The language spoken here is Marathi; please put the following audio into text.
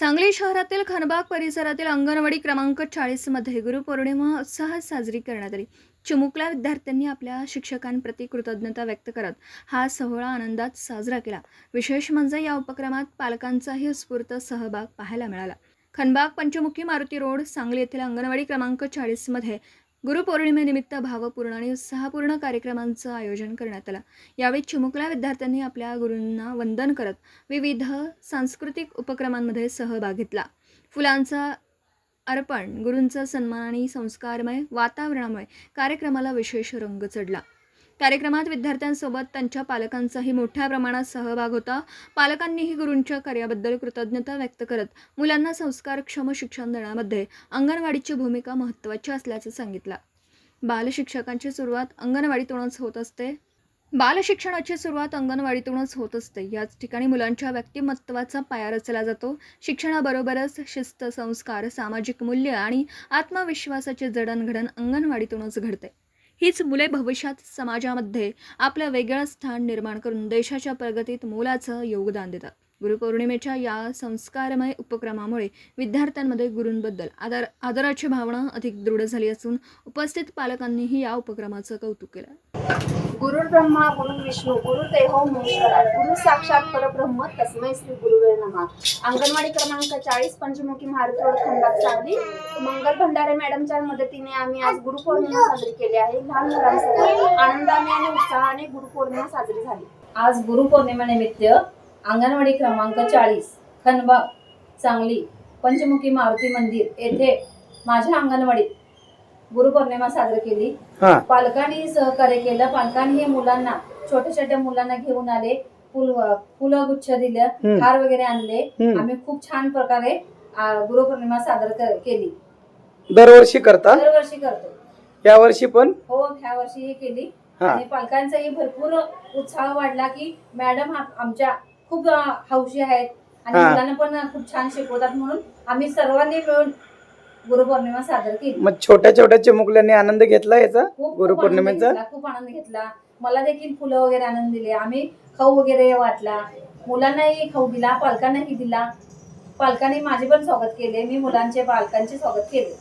सांगली शहरातील खानबाग परिसरातील अंगणवाडी क्रमांक 40 मध्ये गुरुपौर्णिमा उत्साहात साजरी करण्यात आली। चिमुकल्या विद्यार्थ्यांनी आपल्या शिक्षकांप्रती कृतज्ञता व्यक्त करत हा सोहळा आनंदात साजरा केला। विशेष म्हणजे या उपक्रमात पालकांचाही उत्स्फूर्त सहभाग पाहायला मिळाला। खानबाग पंचमुखी मारुती रोड सांगली येथील अंगणवाडी क्रमांक 40 मध्ये गुरुपौर्णिमेनिमित्त भावपूर्ण आणि उत्साहपूर्ण कार्यक्रमांचं आयोजन करण्यात आलं। यावेळी चिमुकल्या विद्यार्थ्यांनी आपल्या गुरूंना वंदन करत विविध सांस्कृतिक उपक्रमांमध्ये सहभाग घेतला। फुलांचा अर्पण, गुरूंचा सन्मान आणि संस्कारमय वातावरणामुळे कार्यक्रमाला विशेष रंग चढला। कार्यक्रमात विद्यार्थ्यांसोबत त्यांच्या पालकांचाही मोठ्या प्रमाणात सहभाग होता। पालकांनीही गुरूंच्या कार्याबद्दल कृतज्ञता व्यक्त करत मुलांना संस्कारक्षम शिक्षण देण्यामध्ये अंगणवाडीची भूमिका महत्त्वाची असल्याचं सांगितलं। बालशिक्षणाची सुरुवात अंगणवाडीतूनच होत असते। याच ठिकाणी मुलांच्या व्यक्तिमत्त्वाचा पाया रचला जातो। शिक्षणाबरोबरच शिस्त, संस्कार, सामाजिक मूल्य आणि आत्मविश्वासाचे जडणघडण अंगणवाडीतूनच घडते। हीच मुले भविष्यात समाजामध्ये आपलं वेगळं स्थान निर्माण करून देशाच्या प्रगतीत मोलाचं योगदान देतात। गुरुपौर्णिमेच्या या संस्कारमय उपक्रमामुळे विद्यार्थ्यांमध्ये गुरूंबद्दल आदराची भावना अधिक दृढ झाली असून उपस्थित पालकांनीही या उपक्रमाचं कौतुक केलं। गुरुर् ब्रह्मा गुरुर् विष्णू गुरुर्देवो महेश्वरा गुरु साक्षात परब्रह्म तस्मै श्री गुरुवे नमः। अंगणवाडी क्रमांक 40 पंचमुखी मारुती रोड खंडात सांगली मंगल भंडारे मॅडमच्या मदतीने आम्ही आज गुरुपौर्णिमा साजरी केली आहे। लहान मुलांसह आनंदाने आणि उत्साहाने गुरुपौर्णिमा साजरी झाली। आज गुरुपौर्णिमेनिमित्त अंगणवाडी क्रमांक 40 खंडबाग सांगली पंचमुखी मारुती मंदिर येथे माझ्या अंगणवाडीत गुरुपौर्णिमा साजरी केली। पालकांनी सहकार्य केलं। पालकांनी मुलांना छोट्या मुलांना घेऊन आले, फुलगुच्छ दिले, हार वगैरे आणले। आम्ही खूप छान प्रकारे गुरुपौर्णिमा साजरी केली। दरवर्षी करतो। या वर्षी पण हो, ह्या वर्षी हे केली आणि पालकांचाही भरपूर उत्साह वाढला की मॅडम आमच्या खूप हौशी आहेत आणि मुलांना पण खूप छान शिकवतात, म्हणून आम्ही सर्वांनी मिळून गुरुपौर्णिमा साजरी केली। मग छोट्या चिमुकल्यांनी आनंद घेतला याचा गुरुपौर्णिमेचा? खूप आनंद घेतला। मला देखील फुलं वगैरे आनंद दिले। आम्ही खाऊ वगैरे वाटला, मुलांनाही खाऊ दिला, पालकांनाही दिला। पालकांनी माझे पण स्वागत केले, मी मुलांचे पालकांचे स्वागत केले।